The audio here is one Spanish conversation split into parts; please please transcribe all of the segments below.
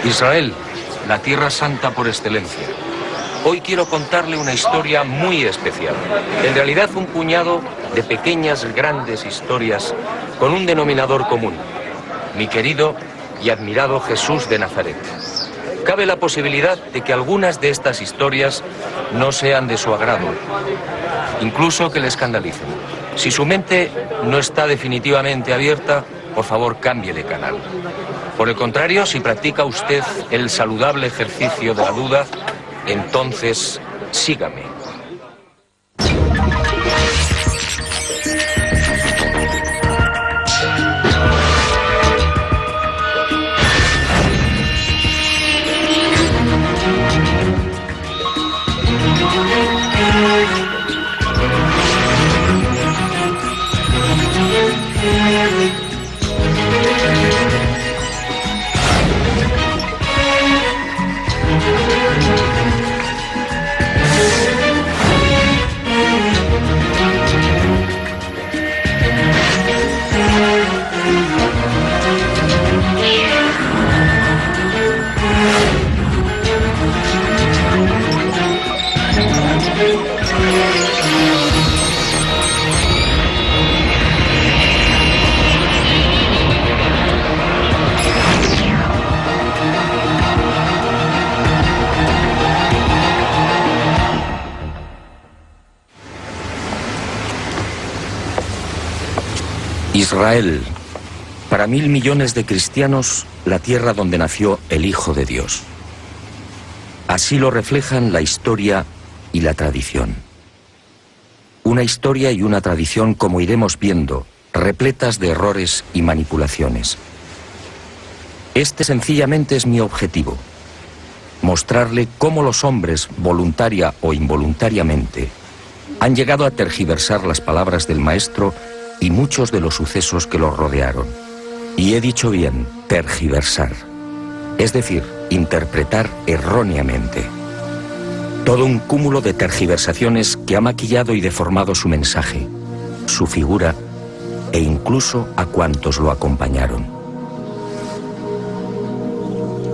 Israel, la tierra santa por excelencia. Hoy quiero contarle una historia muy especial. En realidad un puñado de pequeñas, grandes historias con un denominador común. Mi querido y admirado Jesús de Nazaret. Cabe la posibilidad de que algunas de estas historias no sean de su agrado, incluso que le escandalicen. Si su mente no está definitivamente abierta, por favor cambie de canal. Por el contrario, si practica usted el saludable ejercicio de la duda, entonces sígame. Israel, para 1.000 millones de cristianos, la tierra donde nació el Hijo de Dios. Así lo reflejan la historia y la tradición. Una historia y una tradición, como iremos viendo, repletas de errores y manipulaciones. Este sencillamente es mi objetivo: mostrarle cómo los hombres, voluntaria o involuntariamente, han llegado a tergiversar las palabras del Maestro y muchos de los sucesos que los rodearon. Y he dicho bien, tergiversar. Es decir, interpretar erróneamente. Todo un cúmulo de tergiversaciones que ha maquillado y deformado su mensaje, su figura e incluso a cuantos lo acompañaron.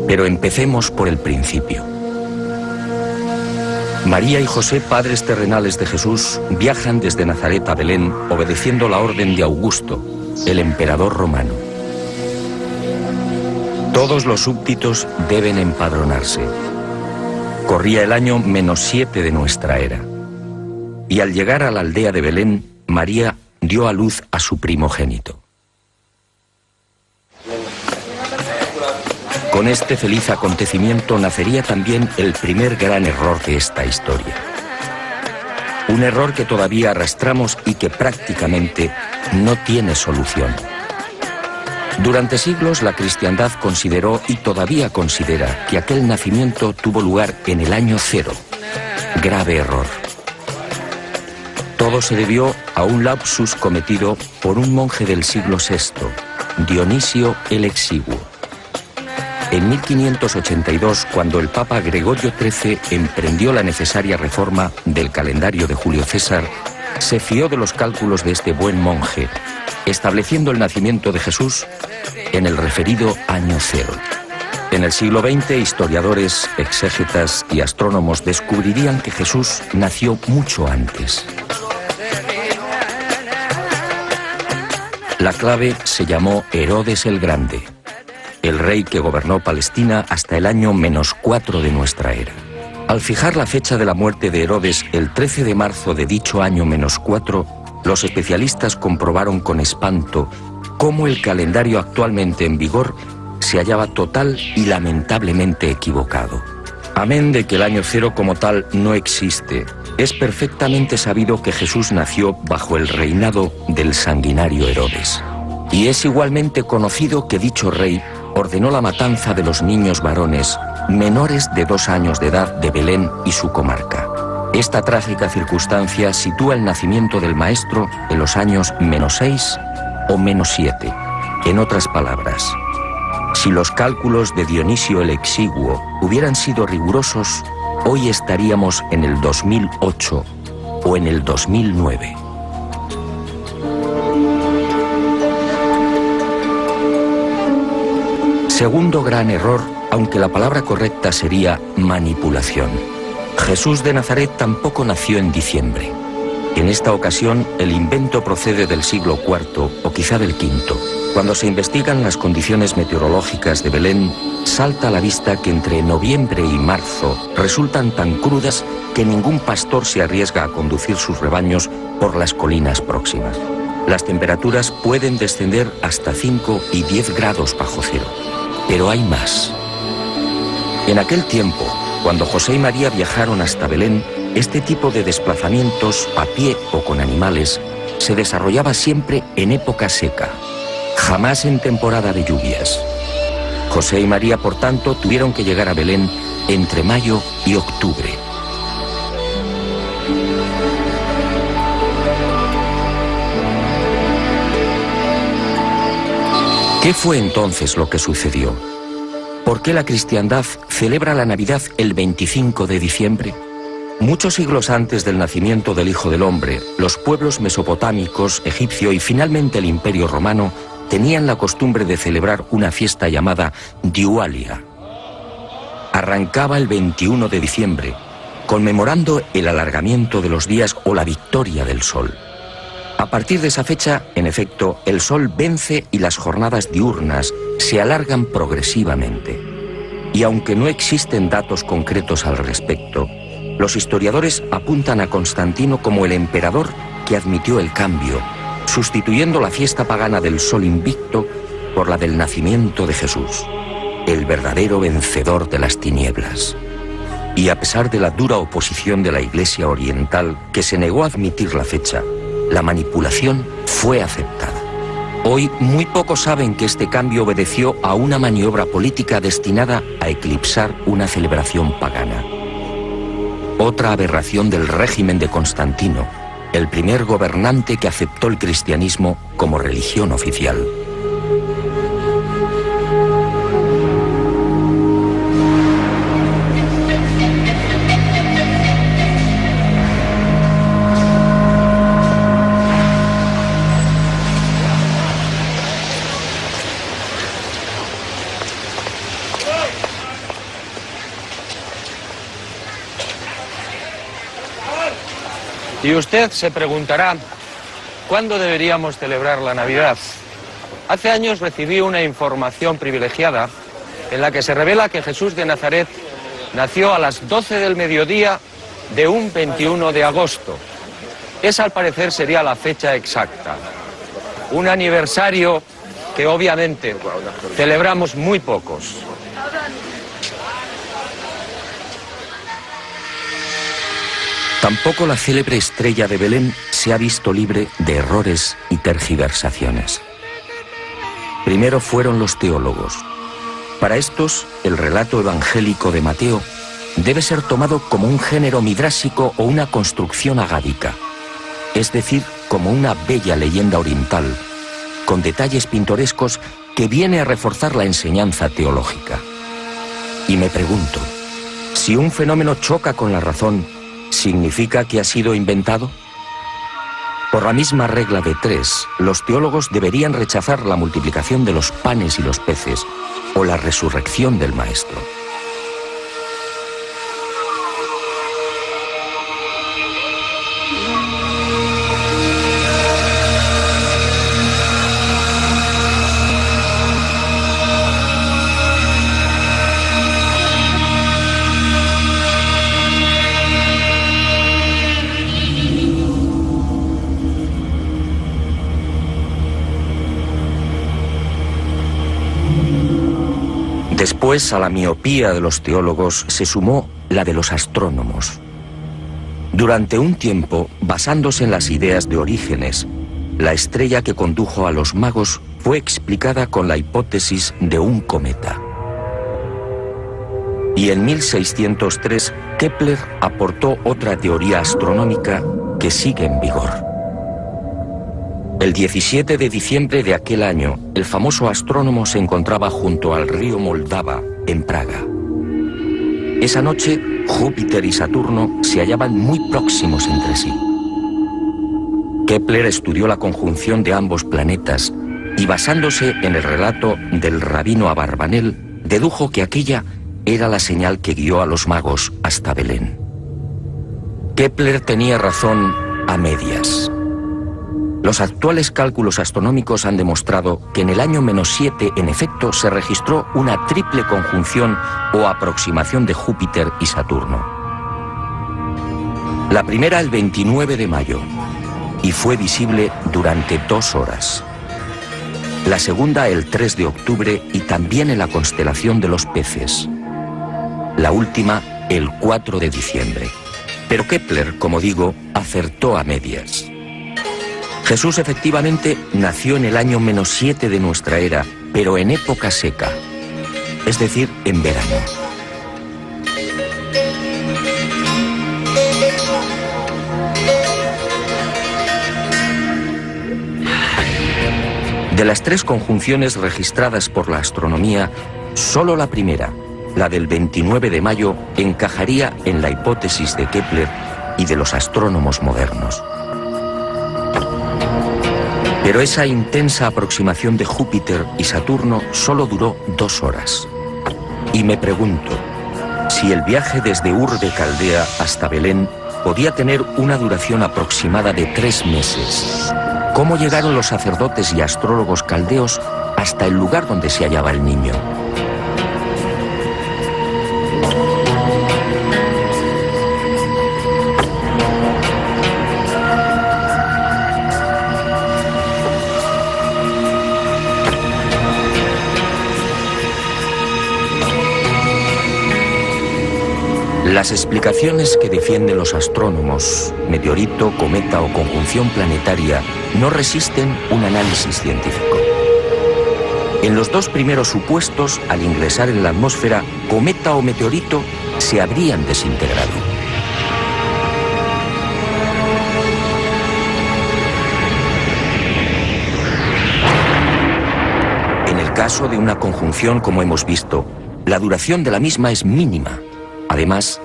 Pero empecemos por el principio. María y José, padres terrenales de Jesús, viajan desde Nazaret a Belén obedeciendo la orden de Augusto, el emperador romano. Todos los súbditos deben empadronarse. Corría el año -7 de nuestra era. Y al llegar a la aldea de Belén, María dio a luz a su primogénito. Con este feliz acontecimiento nacería también el primer gran error de esta historia. Un error que todavía arrastramos y que prácticamente no tiene solución. Durante siglos la cristiandad consideró y todavía considera que aquel nacimiento tuvo lugar en el año 0. Grave error. Todo se debió a un lapsus cometido por un monje del siglo VI, Dionisio el Exiguo. En 1582, cuando el Papa Gregorio XIII emprendió la necesaria reforma del calendario de Julio César, se fió de los cálculos de este buen monje, estableciendo el nacimiento de Jesús en el referido año 0. En el siglo XX, historiadores, exégetas y astrónomos descubrirían que Jesús nació mucho antes. La clave se llamó Herodes el Grande, el rey que gobernó Palestina hasta el año -4 de nuestra era. Al fijar la fecha de la muerte de Herodes el 13 de marzo de dicho año -4, los especialistas comprobaron con espanto cómo el calendario actualmente en vigor se hallaba total y lamentablemente equivocado. Amén de que el año 0 como tal no existe, es perfectamente sabido que Jesús nació bajo el reinado del sanguinario Herodes. Y es igualmente conocido que dicho rey ordenó la matanza de los niños varones menores de 2 años de edad de Belén y su comarca. Esta trágica circunstancia sitúa el nacimiento del Maestro en los años -6 o -7. En otras palabras, si los cálculos de Dionisio el Exiguo hubieran sido rigurosos, hoy estaríamos en el 2008 o en el 2009. Segundo gran error aunque la palabra correcta sería manipulación. Jesús de Nazaret tampoco nació en diciembre. En esta ocasión, el invento procede del siglo IV o quizá del V. Cuando se investigan las condiciones meteorológicas de Belén, salta a la vista que entre noviembre y marzo resultan tan crudas que ningún pastor se arriesga a conducir sus rebaños por las colinas próximas. Las temperaturas pueden descender hasta 5 y 10 grados bajo cero. Pero hay más. En aquel tiempo, cuando José y María viajaron hasta Belén, este tipo de desplazamientos, a pie o con animales, se desarrollaba siempre en época seca, jamás en temporada de lluvias. José y María, por tanto, tuvieron que llegar a Belén entre mayo y octubre. ¿Qué fue entonces lo que sucedió? ¿Por qué la cristiandad celebra la Navidad el 25 de diciembre? Muchos siglos antes del nacimiento del Hijo del Hombre, los pueblos mesopotámicos, egipcio y finalmente el Imperio Romano tenían la costumbre de celebrar una fiesta llamada Diualia. Arrancaba el 21 de diciembre, conmemorando el alargamiento de los días o la victoria del sol. A partir de esa fecha, en efecto, el sol vence y las jornadas diurnas se alargan progresivamente. Y aunque no existen datos concretos al respecto, los historiadores apuntan a Constantino como el emperador que admitió el cambio, sustituyendo la fiesta pagana del sol invicto por la del nacimiento de Jesús, el verdadero vencedor de las tinieblas. Y a pesar de la dura oposición de la Iglesia Oriental, que se negó a admitir la fecha, la manipulación fue aceptada. Hoy muy pocos saben que este cambio obedeció a una maniobra política destinada a eclipsar una celebración pagana. Otra aberración del régimen de Constantino, el primer gobernante que aceptó el cristianismo como religión oficial. Y usted se preguntará, ¿cuándo deberíamos celebrar la Navidad? Hace años recibí una información privilegiada en la que se revela que Jesús de Nazaret nació a las 12 del mediodía de un 21 de agosto. Esa al parecer sería la fecha exacta. Un aniversario que obviamente celebramos muy pocos. Tampoco la célebre estrella de Belén se ha visto libre de errores y tergiversaciones. Primero fueron los teólogos. Para estos, el relato evangélico de Mateo debe ser tomado como un género midrásico o una construcción agádica, es decir, como una bella leyenda oriental, con detalles pintorescos que viene a reforzar la enseñanza teológica. Y me pregunto, si un fenómeno choca con la razón, ¿significa que ha sido inventado? Por la misma regla de 3, los teólogos deberían rechazar la multiplicación de los panes y los peces o la resurrección del Maestro. Después, a la miopía de los teólogos se sumó la de los astrónomos. Durante un tiempo, basándose en las ideas de Orígenes, la estrella que condujo a los magos fue explicada con la hipótesis de un cometa. Y en 1603, Kepler aportó otra teoría astronómica que sigue en vigor. El 17 de diciembre de aquel año, el famoso astrónomo se encontraba junto al río Moldava, en Praga. Esa noche, Júpiter y Saturno se hallaban muy próximos entre sí. Kepler estudió la conjunción de ambos planetas y, basándose en el relato del rabino Abarbanel, dedujo que aquella era la señal que guió a los magos hasta Belén. Kepler tenía razón a medias. Los actuales cálculos astronómicos han demostrado que en el año -7, en efecto, se registró una triple conjunción o aproximación de Júpiter y Saturno. La primera el 29 de mayo, y fue visible durante 2 horas. La segunda el 3 de octubre y también en la constelación de los peces. La última el 4 de diciembre. Pero Kepler, como digo, acertó a medias. Jesús efectivamente nació en el año -7 de nuestra era, pero en época seca, es decir, en verano. De las 3 conjunciones registradas por la astronomía, solo la primera, la del 29 de mayo, encajaría en la hipótesis de Kepler y de los astrónomos modernos. Pero esa intensa aproximación de Júpiter y Saturno solo duró 2 horas. Y me pregunto, si el viaje desde Ur de Caldea hasta Belén podía tener una duración aproximada de 3 meses, ¿cómo llegaron los sacerdotes y astrólogos caldeos hasta el lugar donde se hallaba el niño? Las explicaciones que defienden los astrónomos, meteorito, cometa o conjunción planetaria, no resisten un análisis científico. En los 2 primeros supuestos, al ingresar en la atmósfera, cometa o meteorito se habrían desintegrado. En el caso de una conjunción, como hemos visto, la duración de la misma es mínima. Además,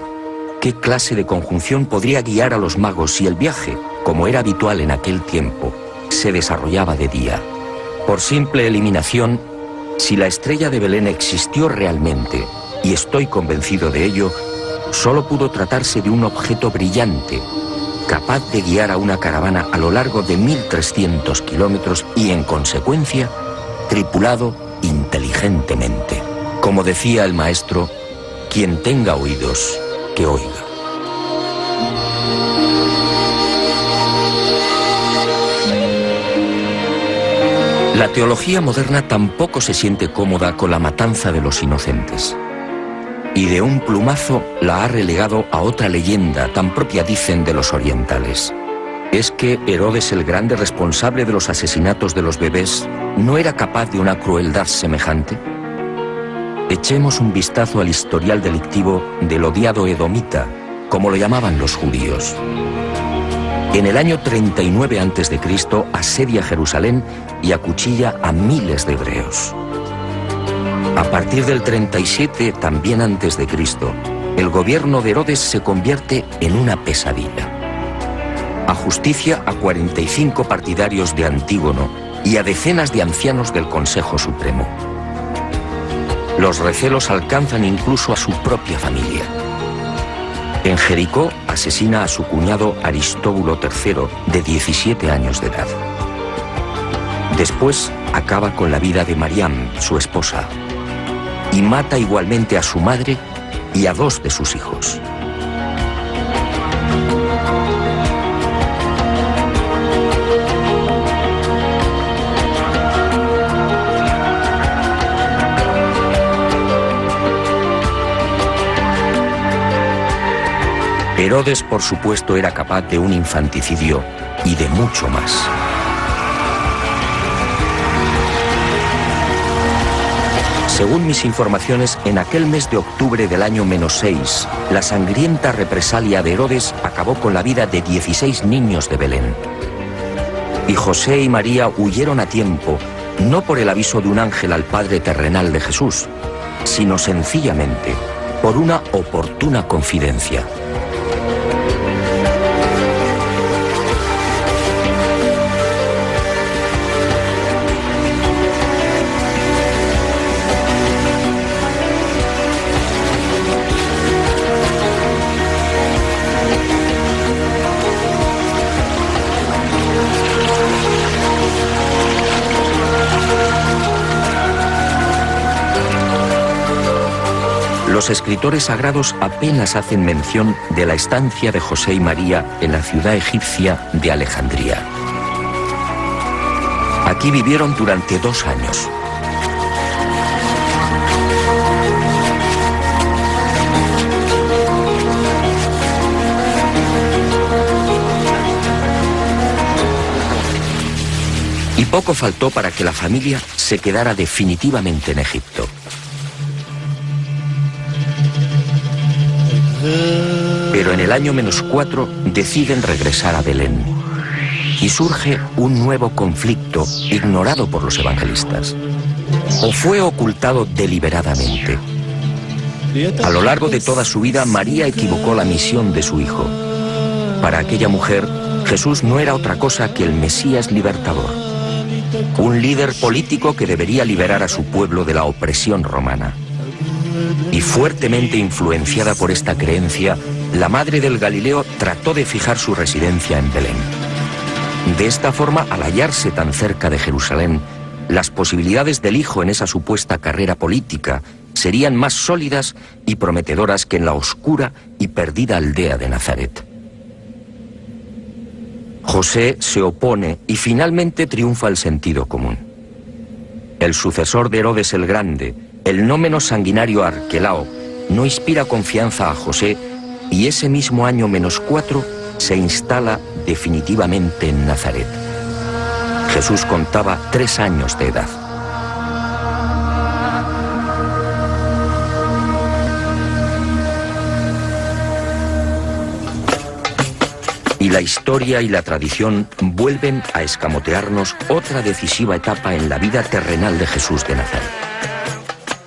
¿qué clase de conjunción podría guiar a los magos si el viaje, como era habitual en aquel tiempo, se desarrollaba de día? Por simple eliminación, si la estrella de Belén existió realmente, y estoy convencido de ello, solo pudo tratarse de un objeto brillante, capaz de guiar a una caravana a lo largo de 1300 kilómetros y, en consecuencia, tripulado inteligentemente. Como decía el maestro, quien tenga oídos, que oiga. La teología moderna tampoco se siente cómoda con la matanza de los inocentes. Y de un plumazo la ha relegado a otra leyenda tan propia, dicen, de los orientales. ¿Es que Herodes el Grande, responsable de los asesinatos de los bebés, no era capaz de una crueldad semejante? Echemos un vistazo al historial delictivo del odiado edomita, como lo llamaban los judíos. En el año 39 a.C. asedia Jerusalén y acuchilla a miles de hebreos. A partir del 37, también antes de Cristo, el gobierno de Herodes se convierte en una pesadilla. Ajusticia a 45 partidarios de Antígono y a decenas de ancianos del Consejo Supremo. Los recelos alcanzan incluso a su propia familia. En Jericó asesina a su cuñado Aristóbulo III, de 17 años de edad. Después acaba con la vida de Mariam, su esposa, y mata igualmente a su madre y a 2 de sus hijos. Herodes, por supuesto, era capaz de un infanticidio y de mucho más. Según mis informaciones, en aquel mes de octubre del año -6, la sangrienta represalia de Herodes acabó con la vida de 16 niños de Belén. Y José y María huyeron a tiempo, no por el aviso de un ángel al Padre terrenal de Jesús, sino sencillamente por una oportuna confidencia. los escritores sagrados apenas hacen mención de la estancia de José y María en la ciudad egipcia de Alejandría. Aquí vivieron durante 2 años. Y poco faltó para que la familia se quedara definitivamente en Egipto. Pero en el año -4 deciden regresar a Belén. Y surge un nuevo conflicto ignorado por los evangelistas. ¿O fue ocultado deliberadamente? A lo largo de toda su vida, María equivocó la misión de su hijo. Para aquella mujer, Jesús no era otra cosa que el Mesías libertador. Un líder político que debería liberar a su pueblo de la opresión romana. Y fuertemente influenciada por esta creencia, la madre del Galileo trató de fijar su residencia en Belén. De esta forma, al hallarse tan cerca de Jerusalén, las posibilidades del hijo en esa supuesta carrera política serían más sólidas y prometedoras que en la oscura y perdida aldea de Nazaret. José se opone y finalmente triunfa el sentido común. El sucesor de Herodes el Grande, el no menos sanguinario Arquelao, no inspira confianza a José y ese mismo año -4 se instala definitivamente en Nazaret. Jesús contaba 3 años de edad. Y la historia y la tradición vuelven a escamotearnos otra decisiva etapa en la vida terrenal de Jesús de Nazaret.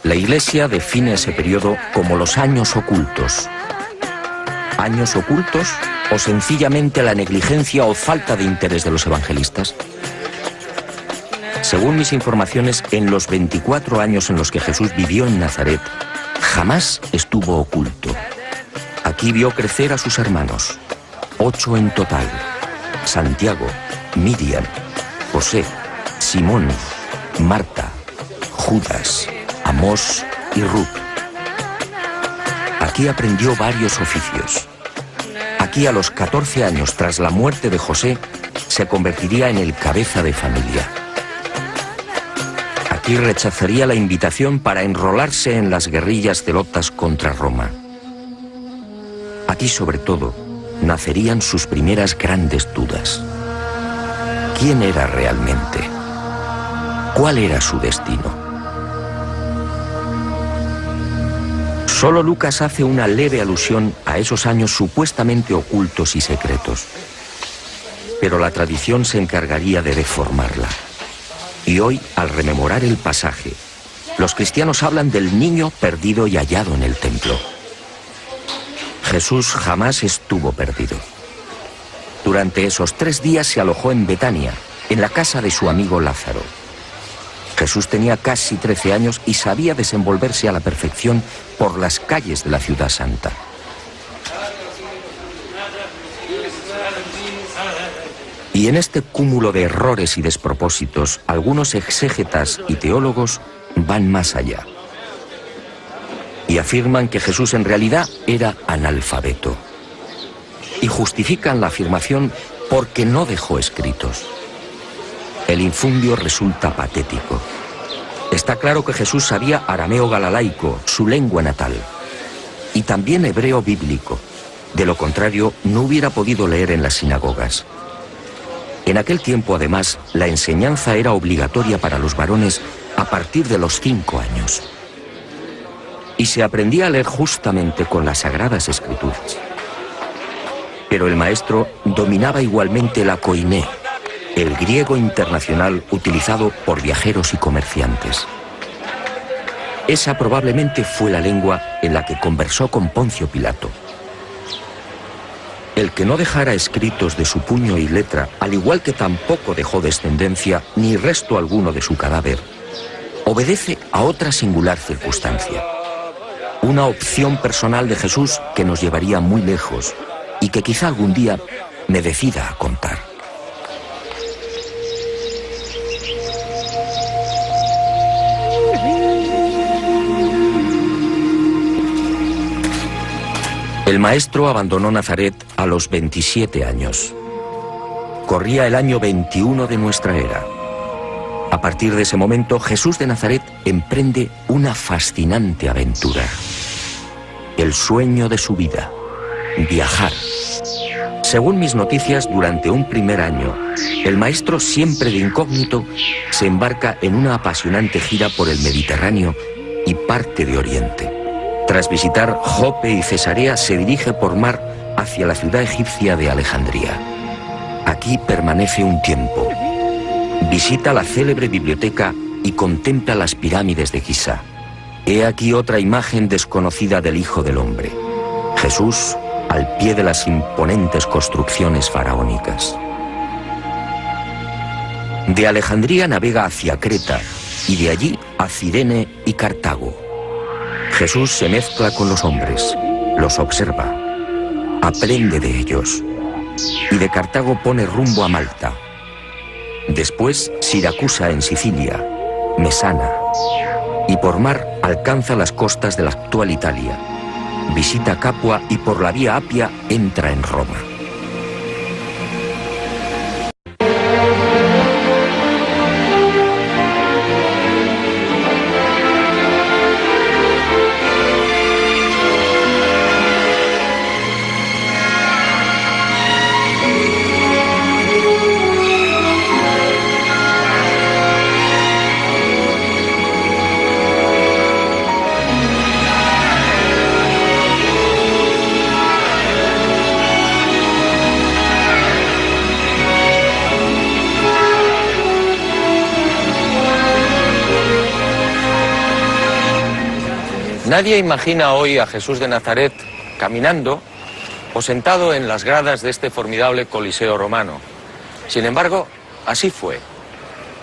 La Iglesia define ese periodo como los años ocultos. ¿Años ocultos o sencillamente la negligencia o falta de interés de los evangelistas? Según mis informaciones, en los 24 años en los que Jesús vivió en Nazaret, jamás estuvo oculto. Aquí vio crecer a sus hermanos. 8 en total: Santiago, Miriam, José, Simón, Marta, Judas, Amós y Ruth. Aquí aprendió varios oficios. Aquí, a los 14 años tras la muerte de José, se convertiría en el cabeza de familia. Aquí rechazaría la invitación para enrolarse en las guerrillas celotas contra Roma. Aquí, sobre todo, nacerían sus primeras grandes dudas. ¿Quién era realmente? ¿Cuál era su destino? Solo Lucas hace una leve alusión a esos años supuestamente ocultos y secretos. Pero la tradición se encargaría de deformarla. Y hoy, al rememorar el pasaje, los cristianos hablan del niño perdido y hallado en el templo. Jesús jamás estuvo perdido. Durante esos 3 días se alojó en Betania, en la casa de su amigo Lázaro. Jesús tenía casi 13 años y sabía desenvolverse a la perfección por las calles de la ciudad santa. Y en este cúmulo de errores y despropósitos, algunos exégetas y teólogos van más allá. Y afirman que Jesús en realidad era analfabeto. Y justifican la afirmación porque no dejó escritos. El infundio resulta patético. Está claro que Jesús sabía arameo galalaico, su lengua natal, y también hebreo bíblico. De lo contrario, no hubiera podido leer en las sinagogas. En aquel tiempo, además, la enseñanza era obligatoria para los varones a partir de los 5 años. Y se aprendía a leer justamente con las Sagradas Escrituras. Pero el maestro dominaba igualmente la koiné, el griego internacional utilizado por viajeros y comerciantes. Esa probablemente fue la lengua en la que conversó con Poncio Pilato. El que no dejara escritos de su puño y letra, al igual que tampoco dejó descendencia ni resto alguno de su cadáver, obedece a otra singular circunstancia. Una opción personal de Jesús que nos llevaría muy lejos y que quizá algún día me decida a contar. El maestro abandonó Nazaret a los 27 años. Corría el año 21 de nuestra era. A partir de ese momento, Jesús de Nazaret emprende una fascinante aventura. El sueño de su vida: viajar. Según mis noticias, durante un primer año, el maestro, siempre de incógnito, se embarca en una apasionante gira por el Mediterráneo y parte de Oriente. Tras visitar Jope y Cesarea, se dirige por mar hacia la ciudad egipcia de Alejandría. Aquí permanece un tiempo. Visita la célebre biblioteca y contempla las pirámides de Giza. He aquí otra imagen desconocida del Hijo del Hombre: Jesús al pie de las imponentes construcciones faraónicas. De Alejandría navega hacia Creta y de allí a Cirene y Cartago. Jesús se mezcla con los hombres, los observa, aprende de ellos, y de Cartago pone rumbo a Malta. Después Siracusa en Sicilia, Mesana, y por mar alcanza las costas de la actual Italia. Visita Capua y por la vía Apia entra en Roma. Nadie imagina hoy a Jesús de Nazaret caminando o sentado en las gradas de este formidable Coliseo romano. Sin embargo, así fue.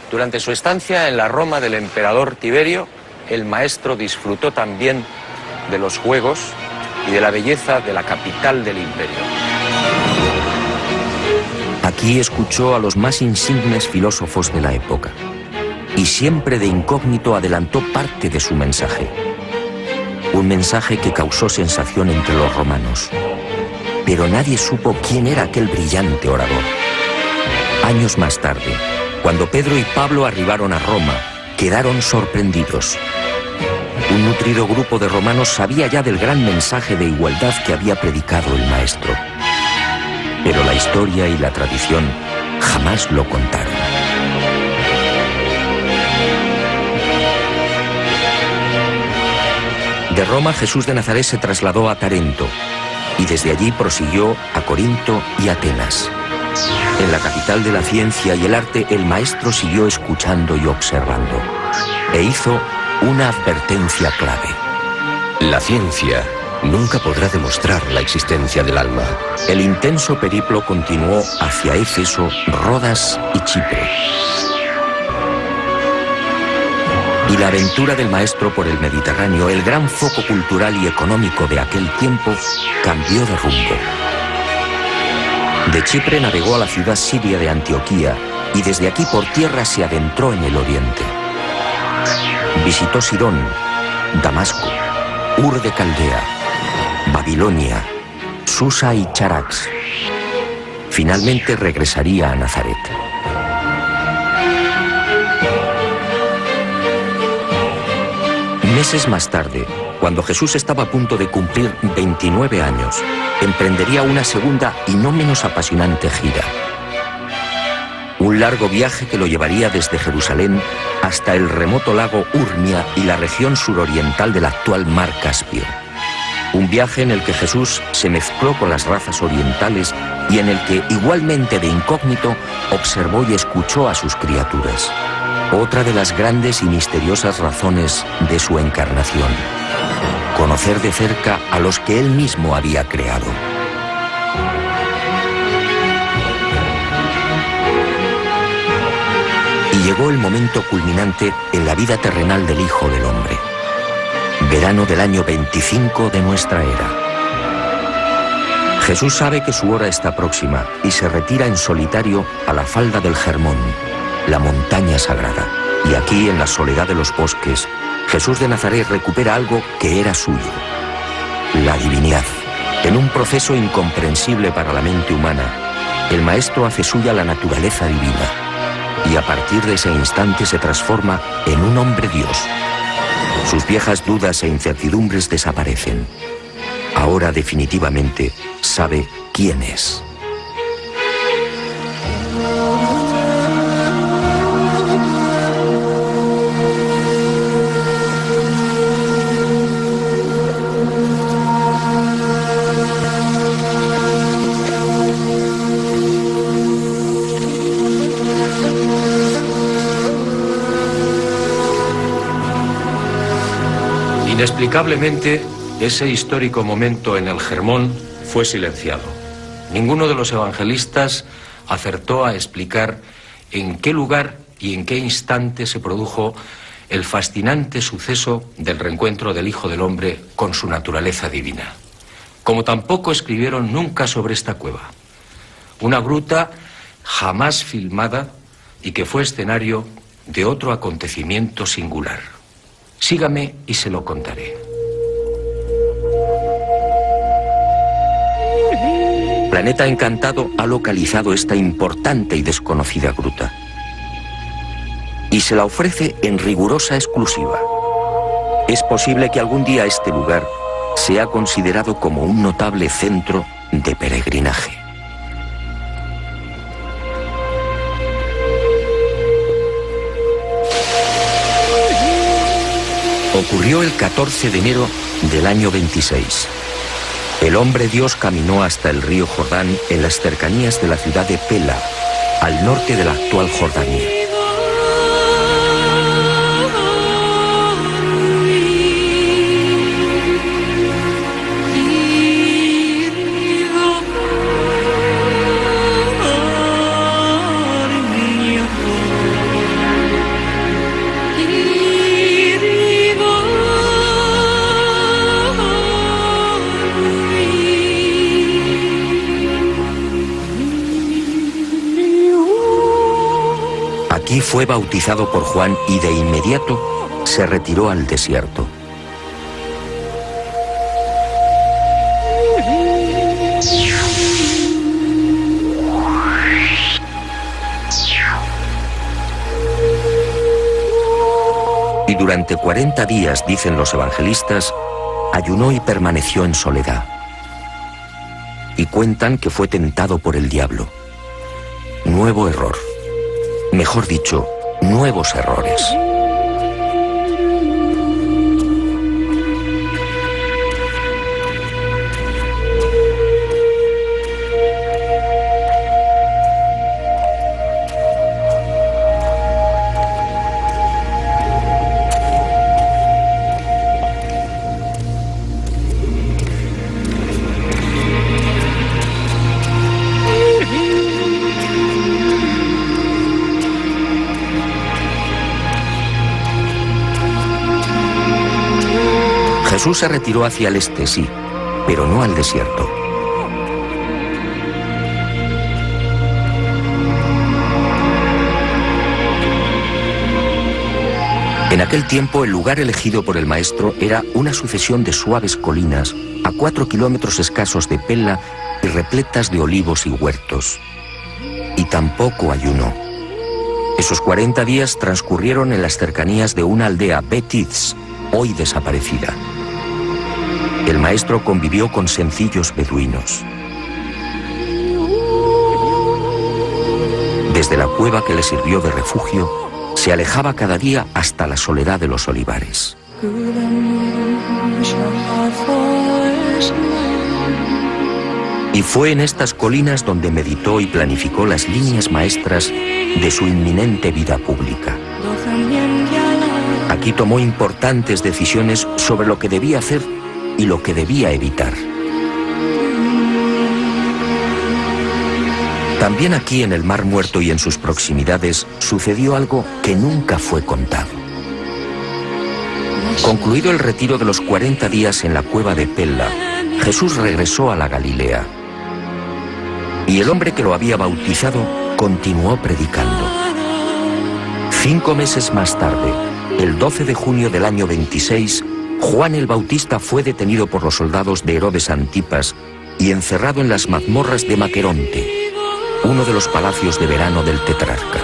Durante su estancia en la Roma del emperador Tiberio, el maestro disfrutó también de los juegos y de la belleza de la capital del imperio. Aquí escuchó a los más insignes filósofos de la época y siempre de incógnito adelantó parte de su mensaje. Un mensaje que causó sensación entre los romanos. Pero nadie supo quién era aquel brillante orador. Años más tarde, cuando Pedro y Pablo arribaron a Roma, quedaron sorprendidos. Un nutrido grupo de romanos sabía ya del gran mensaje de igualdad que había predicado el maestro. Pero la historia y la tradición jamás lo contaron. De Roma, Jesús de Nazaret se trasladó a Tarento y desde allí prosiguió a Corinto y Atenas. En la capital de la ciencia y el arte, el maestro siguió escuchando y observando e hizo una advertencia clave. La ciencia nunca podrá demostrar la existencia del alma. El intenso periplo continuó hacia Éfeso, Rodas y Chipre. Y la aventura del maestro por el Mediterráneo, el gran foco cultural y económico de aquel tiempo, cambió de rumbo. De Chipre navegó a la ciudad siria de Antioquía y desde aquí por tierra se adentró en el oriente. Visitó Sidón, Damasco, Ur de Caldea, Babilonia, Susa y Charax. Finalmente regresaría a Nazaret. Meses más tarde, cuando Jesús estaba a punto de cumplir 29 años, emprendería una segunda y no menos apasionante gira. Un largo viaje que lo llevaría desde Jerusalén hasta el remoto lago Urmia y la región suroriental del actual mar Caspio. Un viaje en el que Jesús se mezcló con las razas orientales y en el que, igualmente de incógnito, observó y escuchó a sus criaturas. Otra de las grandes y misteriosas razones de su encarnación: conocer de cerca a los que él mismo había creado. Y llegó el momento culminante en la vida terrenal del Hijo del Hombre. Verano del año 25 de nuestra era. Jesús sabe que su hora está próxima y se retira en solitario a la falda del Hermón, la montaña sagrada. Y aquí, en la soledad de los bosques, Jesús de Nazaret recupera algo que era suyo: la divinidad. En un proceso incomprensible para la mente humana, el maestro hace suya la naturaleza divina y a partir de ese instante se transforma en un hombre Dios. Sus viejas dudas e incertidumbres desaparecen. Ahora definitivamente sabe quién es. Inexplicablemente, ese histórico momento en el Germón fue silenciado. Ninguno de los evangelistas acertó a explicar en qué lugar y en qué instante se produjo el fascinante suceso del reencuentro del Hijo del Hombre con su naturaleza divina. Como tampoco escribieron nunca sobre esta cueva, una gruta jamás filmada y que fue escenario de otro acontecimiento singular. Sígame y se lo contaré. Planeta Encantado ha localizado esta importante y desconocida gruta y se la ofrece en rigurosa exclusiva. Es posible que algún día este lugar sea considerado como un notable centro de peregrinaje. Ocurrió el 14 de enero del año 26. El hombre Dios caminó hasta el río Jordán en las cercanías de la ciudad de Pela, al norte de la actual Jordania. Aquí fue bautizado por Juan y de inmediato se retiró al desierto. Y durante 40 días, dicen los evangelistas, ayunó y permaneció en soledad. Y cuentan que fue tentado por el diablo. Nuevo error. Mejor dicho, nuevos errores. Jesús se retiró hacia el este, sí, pero no al desierto. En aquel tiempo, el lugar elegido por el maestro era una sucesión de suaves colinas a 4 kilómetros escasos de Pela y repletas de olivos y huertos. Y tampoco ayunó. Esos 40 días transcurrieron en las cercanías de una aldea, Bet-Itz, hoy desaparecida. El maestro convivió con sencillos beduinos. Desde la cueva que le sirvió de refugio, se alejaba cada día hasta la soledad de los olivares. Y fue en estas colinas donde meditó y planificó las líneas maestras de su inminente vida pública. Aquí tomó importantes decisiones sobre lo que debía hacer y lo que debía evitar. También aquí en el Mar Muerto y en sus proximidades sucedió algo que nunca fue contado. Concluido el retiro de los 40 días en la cueva de Pela, Jesús regresó a la Galilea. Y el hombre que lo había bautizado continuó predicando. 5 meses más tarde, el 12 de junio del año 26, Juan el Bautista fue detenido por los soldados de Herodes Antipas y encerrado en las mazmorras de Maqueronte, uno de los palacios de verano del tetrarca.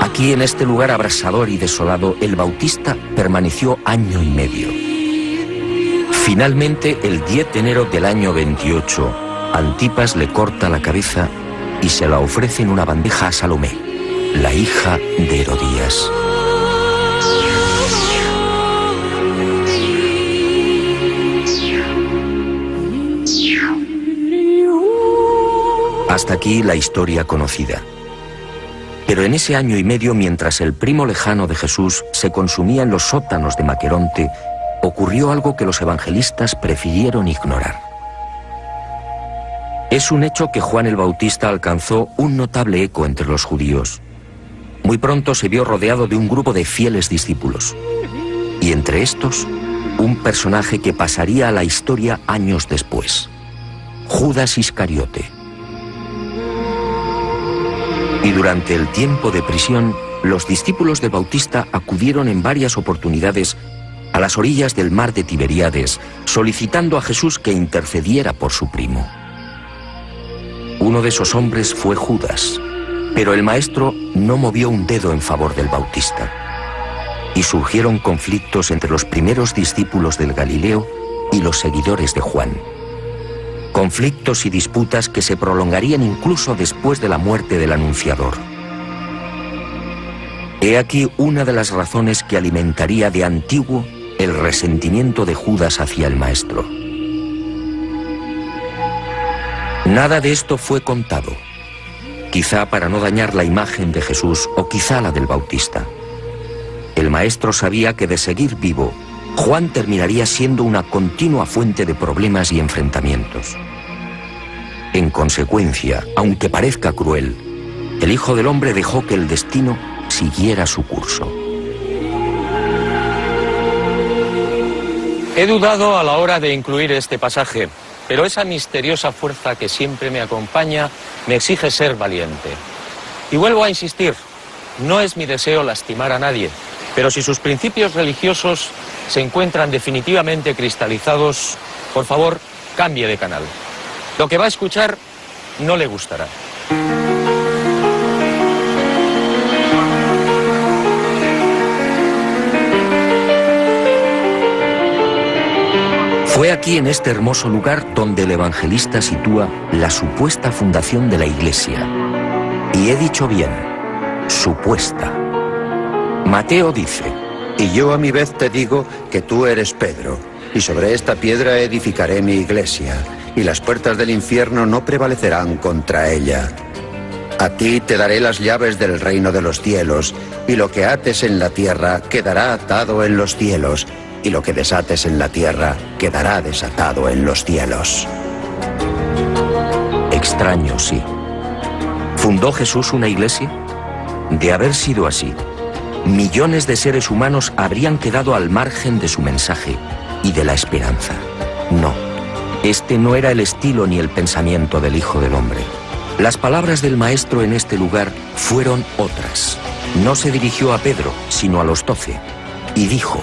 Aquí, en este lugar abrasador y desolado, el Bautista permaneció año y medio. Finalmente, el 10 de enero del año 28, Antipas le corta la cabeza y se la ofrece en una bandeja a Salomé, la hija de Herodías. Hasta aquí la historia conocida. Pero en ese año y medio, mientras el primo lejano de Jesús se consumía en los sótanos de Maqueronte, ocurrió algo que los evangelistas prefirieron ignorar. Es un hecho que Juan el Bautista alcanzó un notable eco entre los judíos. Muy pronto se vio rodeado de un grupo de fieles discípulos. Y entre estos, un personaje que pasaría a la historia años después: Judas Iscariote. Y durante el tiempo de prisión, los discípulos del Bautista acudieron en varias oportunidades a las orillas del mar de Tiberíades, solicitando a Jesús que intercediera por su primo. Uno de esos hombres fue Judas, pero el maestro no movió un dedo en favor del Bautista. Y surgieron conflictos entre los primeros discípulos del Galileo y los seguidores de Juan. Conflictos y disputas que se prolongarían incluso después de la muerte del anunciador. He aquí una de las razones que alimentaría de antiguo el resentimiento de Judas hacia el maestro. Nada de esto fue contado, quizá para no dañar la imagen de Jesús o quizá la del Bautista. El maestro sabía que de seguir vivo, Juan terminaría siendo una continua fuente de problemas y enfrentamientos. En consecuencia, aunque parezca cruel, el Hijo del Hombre dejó que el destino siguiera su curso. He dudado a la hora de incluir este pasaje, pero esa misteriosa fuerza que siempre me acompaña me exige ser valiente. Y vuelvo a insistir, no es mi deseo lastimar a nadie, pero si sus principios religiosos se encuentran definitivamente cristalizados, por favor, cambie de canal. Lo que va a escuchar no le gustará. Fue aquí, en este hermoso lugar, donde el evangelista sitúa la supuesta fundación de la Iglesia. Y he dicho bien, supuesta. Mateo dice: Y yo a mi vez te digo que tú eres Pedro, y sobre esta piedra edificaré mi iglesia, y las puertas del infierno no prevalecerán contra ella. A ti te daré las llaves del reino de los cielos, y lo que ates en la tierra quedará atado en los cielos, y lo que desates en la tierra quedará desatado en los cielos. Extraño, sí. ¿Fundó Jesús una iglesia? De haber sido así, millones de seres humanos habrían quedado al margen de su mensaje y de la esperanza. No, este no era el estilo ni el pensamiento del Hijo del Hombre. Las palabras del Maestro en este lugar fueron otras. No se dirigió a Pedro, sino a los 12, y dijo: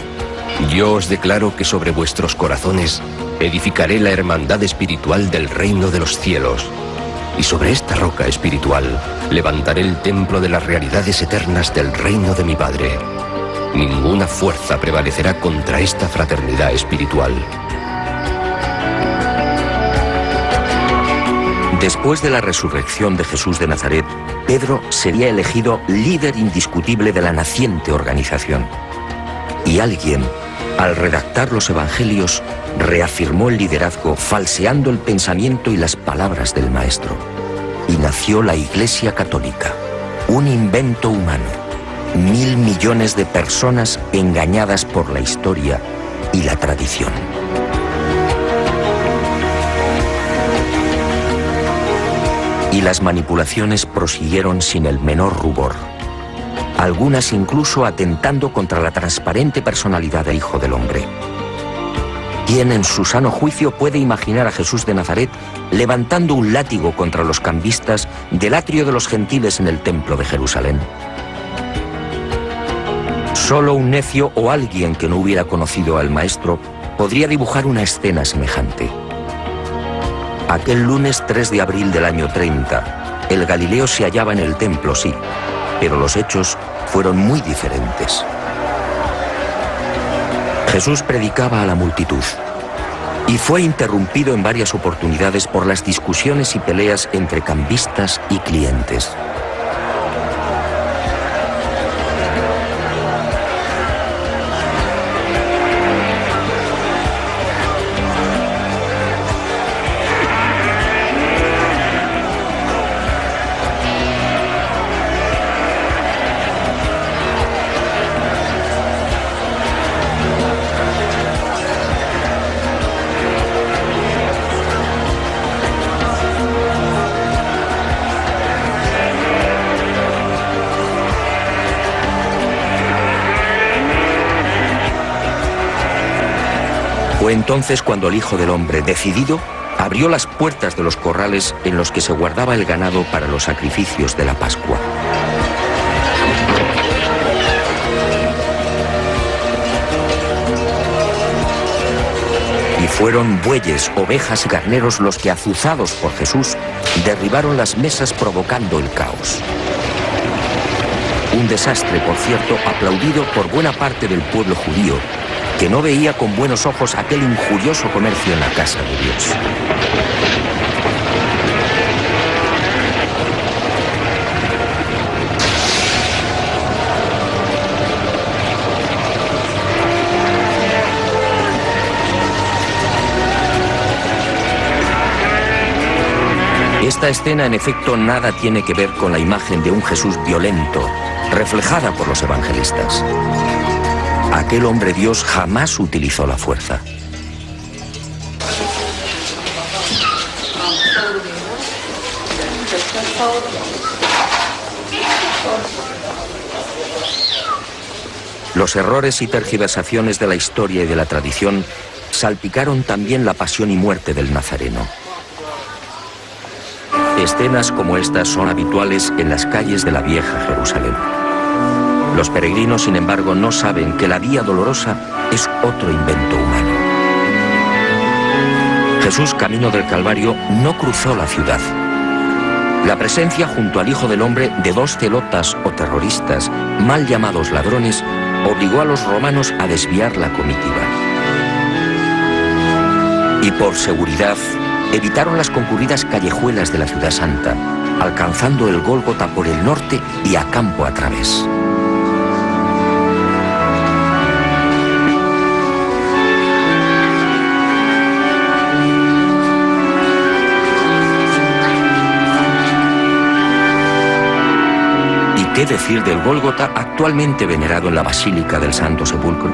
Yo os declaro que sobre vuestros corazones edificaré la hermandad espiritual del reino de los cielos, y sobre esta roca espiritual levantaré el templo de las realidades eternas del reino de mi Padre. Ninguna fuerza prevalecerá contra esta fraternidad espiritual. Después de la resurrección de Jesús de Nazaret, Pedro sería elegido líder indiscutible de la naciente organización. Y alguien, al redactar los evangelios, reafirmó el liderazgo falseando el pensamiento y las palabras del Maestro. Y nació la Iglesia Católica, un invento humano. 1.000 millones de personas engañadas por la historia y la tradición. Y las manipulaciones prosiguieron sin el menor rubor, algunas incluso atentando contra la transparente personalidad del Hijo del Hombre. ¿Quién en su sano juicio puede imaginar a Jesús de Nazaret levantando un látigo contra los cambistas del atrio de los gentiles en el templo de Jerusalén? Solo un necio o alguien que no hubiera conocido al Maestro podría dibujar una escena semejante. Aquel lunes 3 de abril del año 30, el Galileo se hallaba en el templo, sí, pero los hechos fueron muy diferentes. Jesús predicaba a la multitud y fue interrumpido en varias oportunidades por las discusiones y peleas entre cambistas y clientes. Fue entonces cuando el Hijo del Hombre, decidido, abrió las puertas de los corrales en los que se guardaba el ganado para los sacrificios de la Pascua. Y fueron bueyes, ovejas y carneros los que, azuzados por Jesús, derribaron las mesas provocando el caos. Un desastre, por cierto, aplaudido por buena parte del pueblo judío, que no veía con buenos ojos aquel injurioso comercio en la casa de Dios. Esta escena, en efecto, nada tiene que ver con la imagen de un Jesús violento, reflejada por los evangelistas. Aquel hombre Dios jamás utilizó la fuerza. Los errores y tergiversaciones de la historia y de la tradición salpicaron también la pasión y muerte del Nazareno. Escenas como estas son habituales en las calles de la vieja Jerusalén. Los peregrinos, sin embargo, no saben que la Vía Dolorosa es otro invento humano. Jesús, camino del Calvario, no cruzó la ciudad. La presencia junto al Hijo del Hombre de dos celotas o terroristas, mal llamados ladrones, obligó a los romanos a desviar la comitiva. Y por seguridad, evitaron las concurridas callejuelas de la ciudad santa, alcanzando el Gólgota por el norte y a campo a través. ¿Qué decir del Gólgota, actualmente venerado en la Basílica del Santo Sepulcro?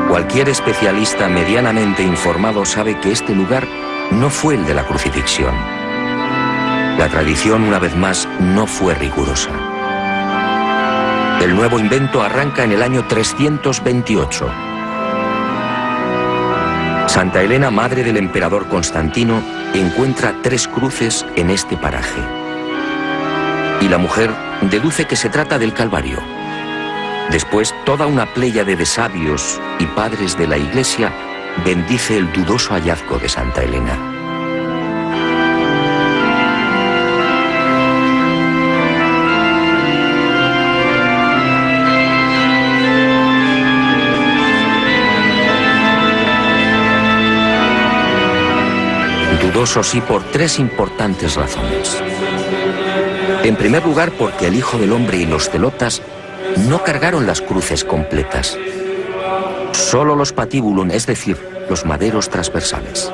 Cualquier especialista medianamente informado sabe que este lugar no fue el de la crucifixión. La tradición, una vez más, no fue rigurosa. El nuevo invento arranca en el año 328. Santa Elena, madre del emperador Constantino, encuentra 3 cruces en este paraje. Y la mujer deduce que se trata del Calvario. Después, toda una pléyade de sabios y padres de la Iglesia bendice el dudoso hallazgo de Santa Elena. Dudoso sí por 3 importantes razones. En primer lugar, porque el Hijo del Hombre y los celotas no cargaron las cruces completas, solo los patibulum, es decir, los maderos transversales.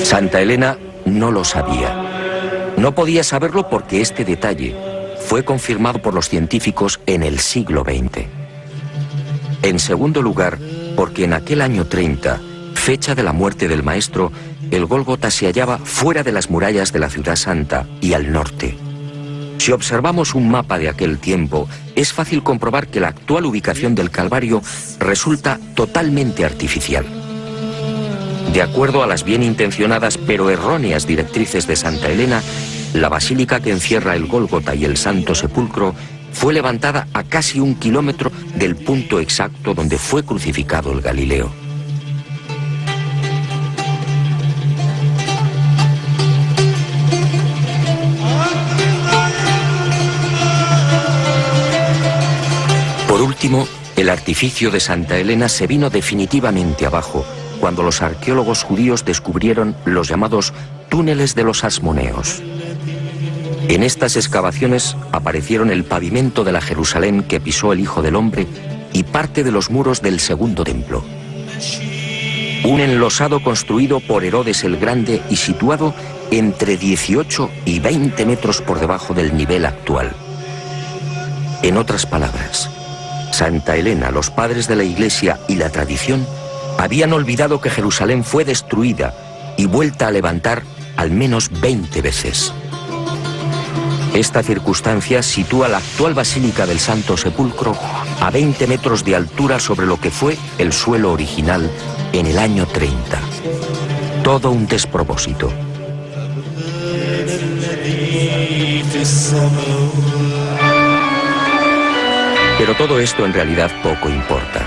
Santa Elena no lo sabía. No podía saberlo porque este detalle fue confirmado por los científicos en el siglo XX. En segundo lugar, porque en aquel año 30, fecha de la muerte del Maestro, el Gólgota se hallaba fuera de las murallas de la Ciudad Santa y al norte. Si observamos un mapa de aquel tiempo, es fácil comprobar que la actual ubicación del Calvario resulta totalmente artificial. De acuerdo a las bien intencionadas pero erróneas directrices de Santa Elena, La basílica que encierra el Gólgota y el Santo Sepulcro fue levantada a casi 1 kilómetro del punto exacto donde fue crucificado el Galileo. Por último, el artificio de Santa Elena se vino definitivamente abajo cuando los arqueólogos judíos descubrieron los llamados túneles de los Asmoneos. En estas excavaciones aparecieron el pavimento de la Jerusalén que pisó el Hijo del Hombre y parte de los muros del segundo templo. Un enlosado construido por Herodes el Grande y situado entre 18 y 20 metros por debajo del nivel actual. En otras palabras, Santa Elena, los padres de la Iglesia y la tradición habían olvidado que Jerusalén fue destruida y vuelta a levantar al menos 20 veces. Esta circunstancia sitúa la actual Basílica del Santo Sepulcro a 20 metros de altura sobre lo que fue el suelo original en el año 30. Todo un despropósito. Pero todo esto en realidad poco importa.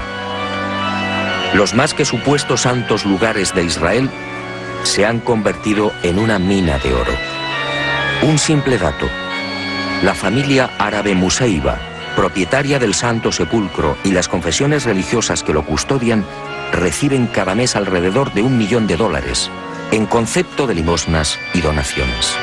Los más que supuestos santos lugares de Israel se han convertido en una mina de oro. Un simple dato. La familia árabe Museiba, propietaria del Santo Sepulcro, y las confesiones religiosas que lo custodian, reciben cada mes alrededor de $1 millón en concepto de limosnas y donaciones.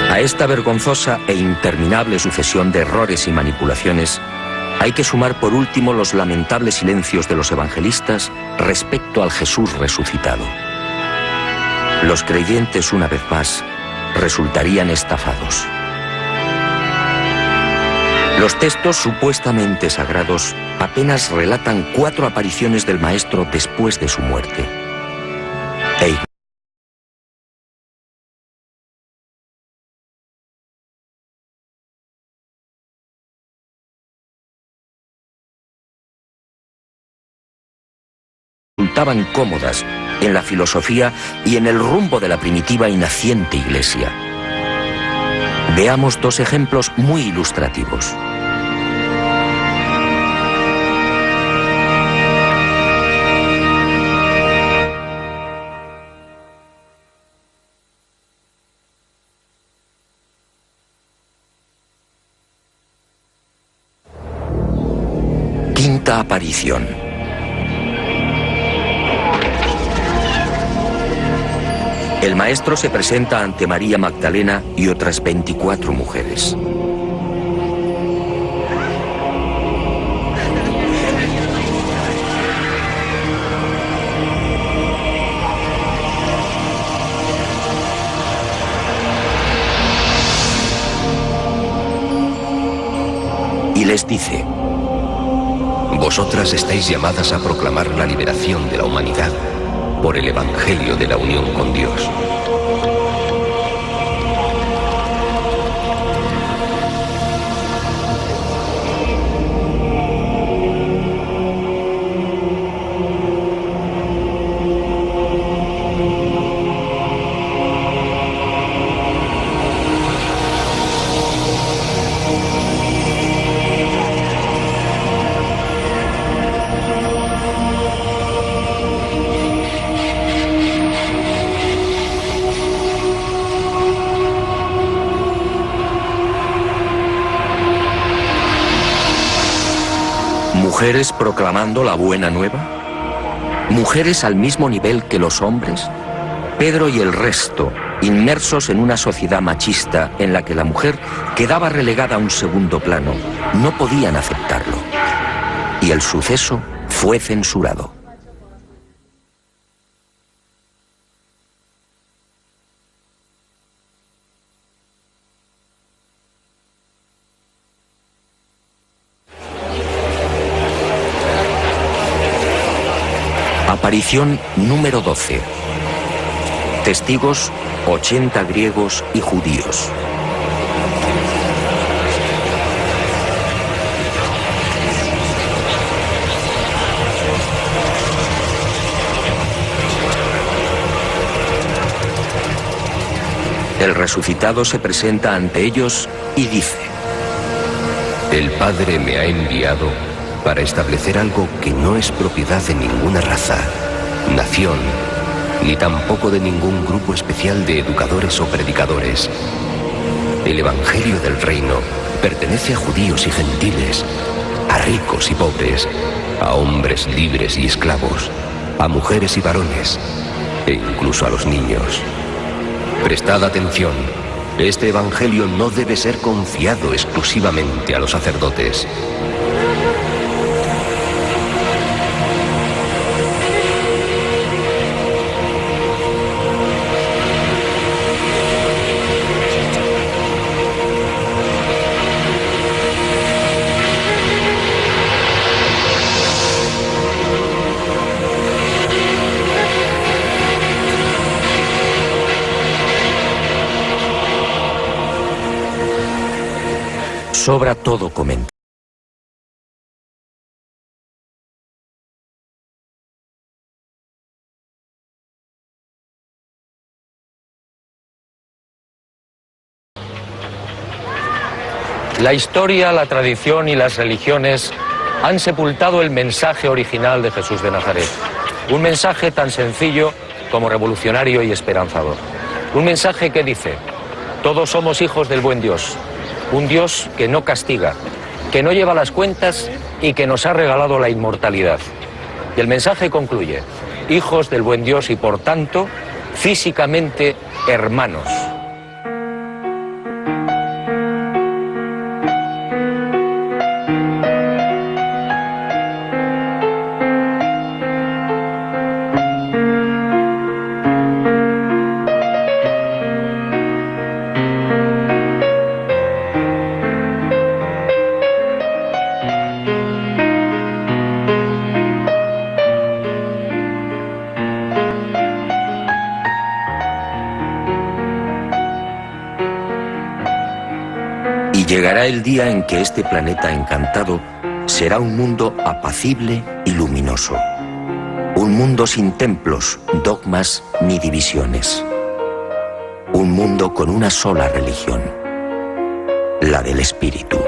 A esta vergonzosa e interminable sucesión de errores y manipulaciones hay que sumar por último los lamentables silencios de los evangelistas respecto al Jesús resucitado. Los creyentes, una vez más, resultarían estafados. Los textos supuestamente sagrados apenas relatan 4 apariciones del Maestro después de su muerte. Resultaban cómodas en la filosofía y en el rumbo de la primitiva y naciente Iglesia. Veamos 2 ejemplos muy ilustrativos. Quinta aparición. El Maestro se presenta ante María Magdalena y otras 24 mujeres. Y les dice: Vosotras estáis llamadas a proclamar la liberación de la humanidad por el Evangelio de la unión con Dios. ¿Mujeres proclamando la buena nueva? ¿Mujeres al mismo nivel que los hombres? Pedro y el resto, inmersos en una sociedad machista en la que la mujer quedaba relegada a un segundo plano, no podían aceptarlo. Y el suceso fue censurado. Aparición número 12. Testigos 80 griegos y judíos. El resucitado se presenta ante ellos y dice: El Padre me ha enviado para establecer algo que no es propiedad de ninguna raza, nación, ni tampoco de ningún grupo especial de educadores o predicadores. El Evangelio del Reino pertenece a judíos y gentiles, a ricos y pobres, a hombres libres y esclavos, a mujeres y varones, e incluso a los niños. Prestad atención, este Evangelio no debe ser confiado exclusivamente a los sacerdotes. Sobra todo comentario. La historia, la tradición y las religiones han sepultado el mensaje original de Jesús de Nazaret. Un mensaje tan sencillo como revolucionario y esperanzador. Un mensaje que dice: todos somos hijos del buen Dios. Un Dios que no castiga, que no lleva las cuentas y que nos ha regalado la inmortalidad. Y el mensaje concluye: hijos del buen Dios y por tanto, físicamente hermanos. Llegará el día en que este planeta encantado será un mundo apacible y luminoso. Un mundo sin templos, dogmas ni divisiones. Un mundo con una sola religión, la del espíritu.